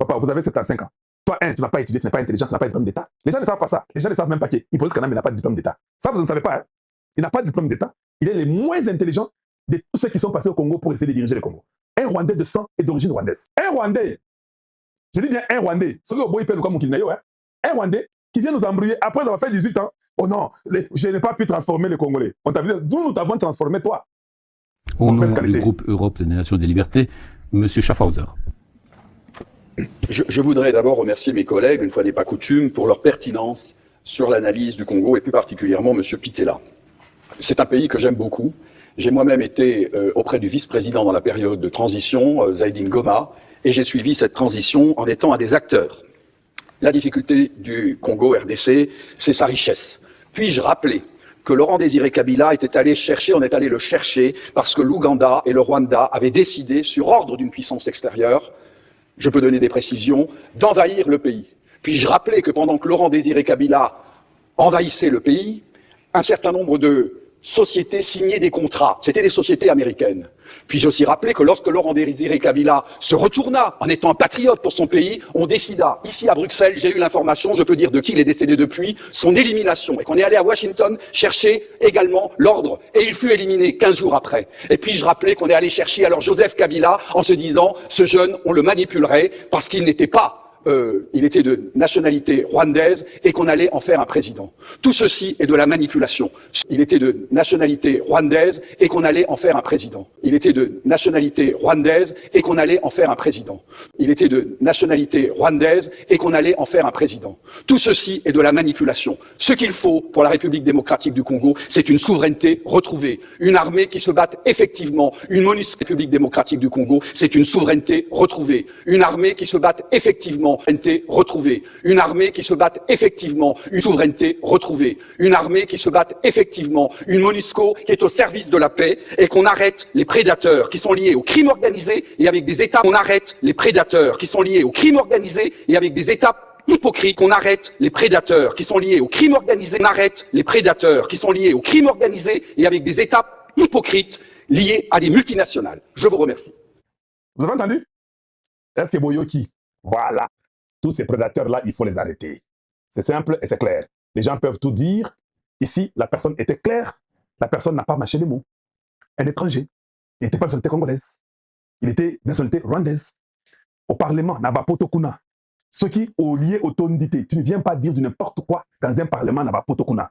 Papa, vous avez 75 ans. Toi, tu n'as pas étudié, tu n'es pas intelligent, tu n'as pas de diplôme d'État. Les gens ne savent pas ça. Les gens ne savent même pas qu'Hippolyte Kanambe n'a pas de diplôme d'État. Ça, vous ne savez pas. Hein? Il n'a pas de diplôme d'État. Il est le moins intelligent de tous ceux qui sont passés au Congo pour essayer de diriger le Congo. Un Rwandais de sang et d'origine rwandaise. Un Rwandais. Je dis bien un Rwandais. Ce que vous pouvez comme un Rwandais qui vient nous embrouiller après avoir fait 18 ans. Oh non, je n'ai pas pu transformer les Congolais. On t'a vu, nous t'avons transformé toi. Au nom du groupe Europe des Nations des Libertés, M. Schaffhauser. Je voudrais d'abord remercier mes collègues, une fois n'est pas coutume, pour leur pertinence sur l'analyse du Congo et plus particulièrement M. Pitella. C'est un pays que j'aime beaucoup. J'ai moi-même été auprès du vice-président dans la période de transition, Zaïdine Goma, et j'ai suivi cette transition en étant un des acteurs. La difficulté du Congo RDC, c'est sa richesse. Puis-je rappeler que Laurent Désiré Kabila était allé chercher, on est allé le chercher, parce que l'Ouganda et le Rwanda avaient décidé, sur ordre d'une puissance extérieure, je peux donner des précisions, d'envahir le pays. Puis-je rappeler que pendant que Laurent Désiré Kabila envahissait le pays, un certain nombre de sociétés signaient des contrats. C'était des sociétés américaines. Puis-je aussi rappeler que lorsque Laurent Désiré Kabila se retourna en étant un patriote pour son pays, on décida, ici à Bruxelles, j'ai eu l'information, je peux dire de qui il est décédé depuis, son élimination. Et qu'on est allé à Washington chercher également l'ordre. Et il fut éliminé 15 jours après. Et puis-je rappeler qu'on est allé chercher alors Joseph Kabila en se disant, ce jeune, on le manipulerait parce qu'il n'était pas il était de nationalité rwandaise et qu'on allait en faire un président. Tout ceci est de la manipulation. Il était de nationalité rwandaise et qu'on allait en faire un président. Il était de nationalité rwandaise et qu'on allait en faire un président. Il était de nationalité rwandaise et qu'on allait en faire un président. Tout ceci est de la manipulation. Ce qu'il faut pour la République démocratique du Congo, c'est une souveraineté retrouvée, une armée qui se batte effectivement, une MONUSCO République démocratique du Congo, c'est une souveraineté retrouvée, une armée qui se batte effectivement souveraineté retrouvée, une armée qui se batte effectivement, une souveraineté retrouvée, une armée qui se batte effectivement, une MONUSCO qui est au service de la paix et qu'on arrête les prédateurs qui sont liés au crime organisé et avec des États, on arrête les prédateurs qui sont liés au crime organisé et avec des États hypocrite, qu'on arrête les prédateurs qui sont liés au crime organisé, on arrête les prédateurs qui sont liés au crime organisé et avec des États hypocrites liés à des multinationales. Je vous remercie. Vous avez entendu? Est-ce que Boyoki? Voilà. Tous ces prédateurs-là, il faut les arrêter. C'est simple et c'est clair. Les gens peuvent tout dire. Ici, la personne était claire. La personne n'a pas mâché les mots. Un étranger. Il n'était pas de nationalité congolaise. Il était de nationalité rwandaise. Au Parlement, Nabapoto Kuna. Ce qui est lié au tondité. Tu ne viens pas dire du n'importe quoi dans un Parlement Nabapoto Kuna.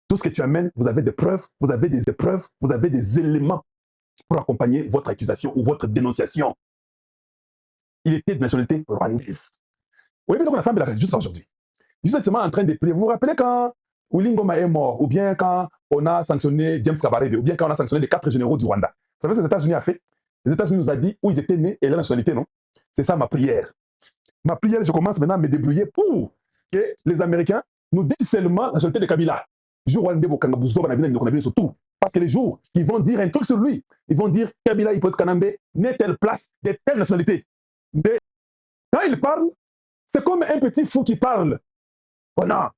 Tout ce que tu amènes, vous avez des preuves, vous avez des épreuves, vous avez des éléments pour accompagner votre accusation ou votre dénonciation. Il était de nationalité rwandaise. Oui, mais donc on a semblé jusqu'à aujourd'hui. Justement en train de prier. Vous vous rappelez quand Willy Ngoma est mort, ou bien quand on a sanctionné James Kabarebe, ou bien quand on a sanctionné les 4 généraux du Rwanda. Vous savez ce que les États-Unis a fait? Les États-Unis nous a dit où ils étaient nés et leur nationalité, non? C'est ça ma prière. Ma prière, je commence maintenant à me débrouiller pour que les Américains nous disent seulement la nationalité de Kabila. Surtout. Parce que les jours, ils vont dire un truc sur lui. Ils vont dire Kabila Hippolyte Kanambe n'est telle place, de telle nationalité. Quand il parle, c'est comme un petit fou qui parle. Oh non,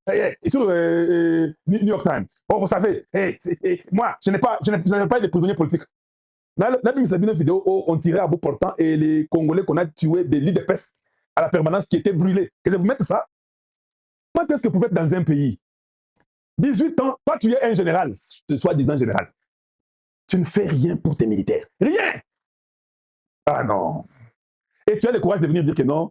sur New York Times. Oh, vous savez, moi, je n'ai pas des prisonniers politiques. Là, il y a une vidéo où on tirait à bout portant et les Congolais qu'on a tués des lits de peste à la permanence qui étaient brûlés. Que je vous mette ça. Comment est-ce que vous pouvez être dans un pays 18 ans, toi tu es un général, soi-disant général. Tu ne fais rien pour tes militaires. Rien. Ah non. Et tu as le courage de venir dire que non,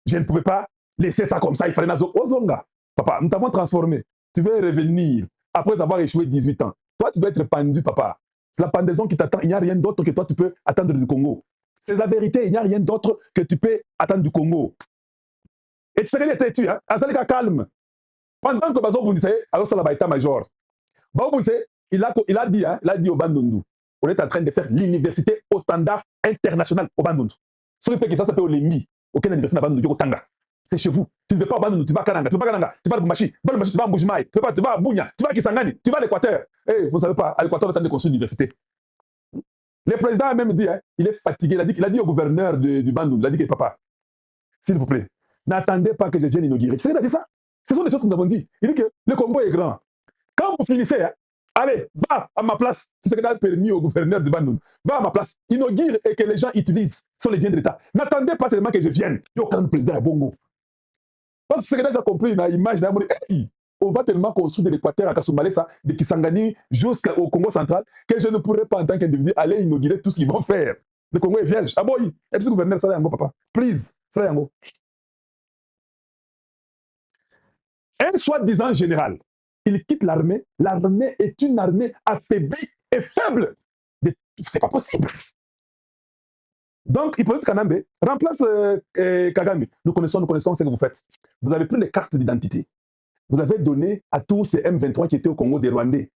je ne pouvais pas laisser ça comme ça, il fallait nazo. Ozonga. Papa, nous t'avons transformé. Tu veux revenir après avoir échoué 18 ans. Toi, tu dois être pendu, papa. C'est la pendaison qui t'attend. Il n'y a rien d'autre que toi, tu peux attendre du Congo. C'est la vérité. Il n'y a rien d'autre que tu peux attendre du Congo. Et tu sais qu'il était tué, hein? Azalika calme. Pendant que Bazo Bounisse, alors ça va major. Bazo Bounisse, il a dit au Bandundu, on est en train de faire l'université au standard international au Bandundu. Ce qui fait que ça s'appelle Olembi. Aucune université n'a Bandundu au Tanga. C'est chez vous. Tu ne veux pas au Bandundu, tu vas à Kananga, tu vas à Kananga, tu vas à Bumachi, tu vas à Mbujimai, tu vas à Bunya, tu vas à Kisangani, tu vas à l'Équateur. Vous ne savez pas, à l'Équateur, on est en train de construire l'université. Le président a même dit, il est fatigué, il a dit au gouverneur du Bandundu, il a dit que papa, s'il vous plaît, n'attendez pas que je vienne inaugurer. Tu sais qu'il a dit ça? Ce sont des choses que nous avons dit. Il dit que le combo est grand. Quand vous finissez, Allez, va à ma place. C'est ce que a permis au gouverneur de Bandung. Va à ma place. Inaugure et que les gens utilisent sur les biens de l'État. N'attendez pas seulement que je vienne. Il y a aucun président à Bongo. Parce que c'est que j'ai compris dans l'image d'un hey, on va tellement construire de l'Équateur à Kasumbalesa, de Kisangani jusqu'au Congo central, que je ne pourrais pas en tant qu'individu aller inaugurer tout ce qu'ils vont faire. Le Congo est vierge. Ah boy, et puis gouverneur, ça yango, papa. Please, ça yango. Un soi-disant général, il quitte l'armée. L'armée est une armée affaiblie et faible. C'est pas possible. Donc, Hippolyte Kanambe remplace Kagame. Nous connaissons ce que vous faites. Vous avez pris les cartes d'identité. Vous avez donné à tous ces M23 qui étaient au Congo des Rwandais.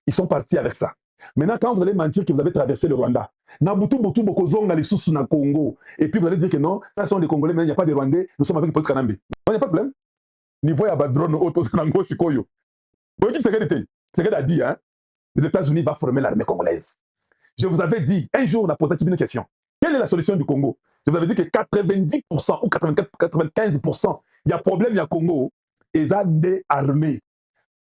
Ils sont partis avec ça. Maintenant, quand vous allez mentir que vous avez traversé le Rwanda, Congo, et puis vous allez dire que non, ça sont des Congolais, mais il n'y a pas de Rwandais, nous sommes avec Hippolyte Kanambe. Il n'y a pas de problème. Niveau ya badrone auto sanango sikoyo. Vous voyez ce que a dit, hein? Les États-Unis vont former l'armée congolaise. Je vous avais dit, un jour, on a posé une question. Quelle est la solution du Congo? Je vous avais dit que 90% ou 95%, il y a problème, il y a Congo, et ça des armées.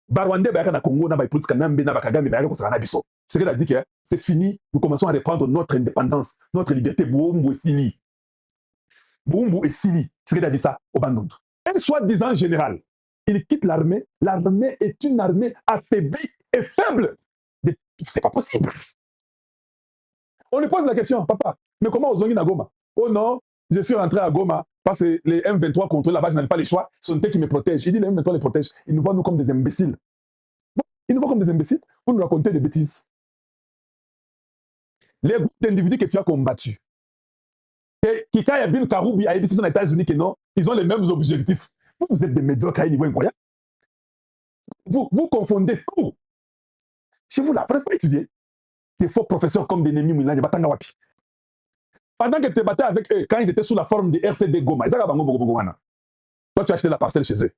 Barwande bayaka na Congo, na Hippolyte Kanambe, na Kagame bayaka ko biso. C'est qu'elle a dit que c'est fini, nous commençons à reprendre notre indépendance, notre liberté. Boumbu et Sini. Boumbu et Sini. C'est qu'elle a dit ça au Bandundu. Un soi-disant général, il quitte l'armée. L'armée est une armée affaiblie et faible. C'est pas possible. On lui pose la question, papa, mais comment Ozongi na Goma? Oh non, je suis rentré à Goma parce que les M23 contrôlent là-bas, je n'avais pas le choix. Ce n'est qui me protège. Il dit les M23 les protègent. Ils nous voient nous comme des imbéciles. Ils nous voient comme des imbéciles pour nous raconter des bêtises. Les groupes d'individus que tu as combattus, Kika Yabin Karoubi a dit aux États-Unis que non, ils ont les mêmes objectifs. Vous êtes des médiocres à un niveau incroyable. Vous confondez tout. Chez vous là, vous n'avez pas étudié. Des faux professeurs comme des Nemi Moulin, des Batanga Wapi. Pendant que tu te battais avec eux, quand ils étaient sous la forme de RCD Goma, ils toi tu as acheté la parcelle chez eux.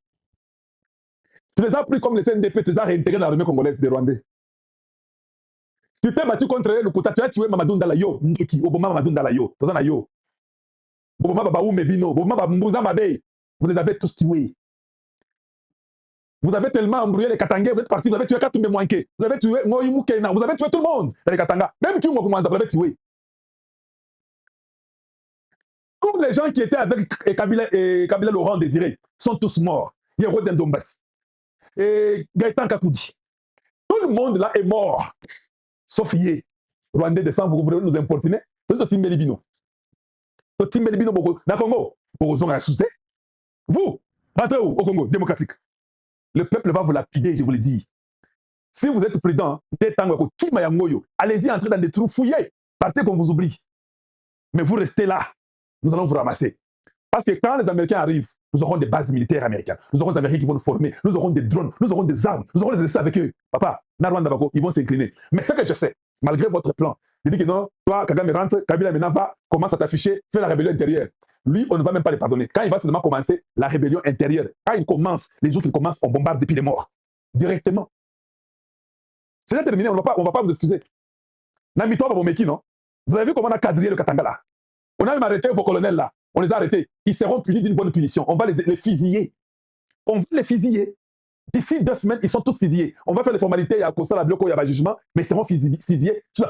Tu les as pris comme les CNDP, tu les as réintégrés dans l'armée congolaise des Rwandais. Tu t'es battu contre le Kouta, tu as tué Mamadou Ndalayo, Ndoki, Obama Mamadou Ndalayo, Tozanayo. Obama Babaou Mebino, Obama Mbouza Mabey. Vous les avez tous tués. Vous avez tellement embrouillé les Katangais, vous êtes partis, vous avez tué Katumbe Mwanke, vous avez tué Moïmou Keina, vous avez tué tout le monde dans les Katanga. Même qui vous avez tué. Tous les gens qui étaient avec Kabila Laurent Désiré sont tous morts. Il y a Rodin Dombas. Et Gaëtan Kakoudi. Tout le monde là est mort. Sauf Yé. Rwandais descend, vous voulez nous importuner. Vous êtes Tim Belibino. Tim Belibino, dans le Congo, vous avez assusté. Vous, rentrez où au Congo démocratique? Le peuple va vous lapider, je vous le dis. Si vous êtes prudent, allez-y, entrez dans des trous, fouillés. Partez qu'on vous oublie. Mais vous restez là. Nous allons vous ramasser. Parce que quand les Américains arrivent, nous aurons des bases militaires américaines. Nous aurons des Américains qui vont nous former. Nous aurons des drones. Nous aurons des armes. Nous aurons les essais avec eux. Papa, Narwan Dabako, ils vont s'incliner. Mais ce que je sais, malgré votre plan, il dit que non, toi, Kagame rentre, Kabila maintenant va, commence à t'afficher, fais la rébellion intérieure. Lui, on ne va même pas les pardonner. Quand il va seulement commencer la rébellion intérieure, quand il commence, les autres ils commencent, on bombarde depuis les morts. Directement. C'est terminé, on ne va pas vous excuser. Namito Babomeki, non? Vous avez vu comment on a quadrillé le Katanga là? On a même arrêté vos colonels là. On les a arrêtés. Ils seront punis d'une bonne punition. On va les fusiller. On va les fusiller. D'ici 2 semaines, ils sont tous fusillés. On va faire les formalités, il y a Kosa, la bloco, il y a jugement, mais ils seront fusillés sur la place.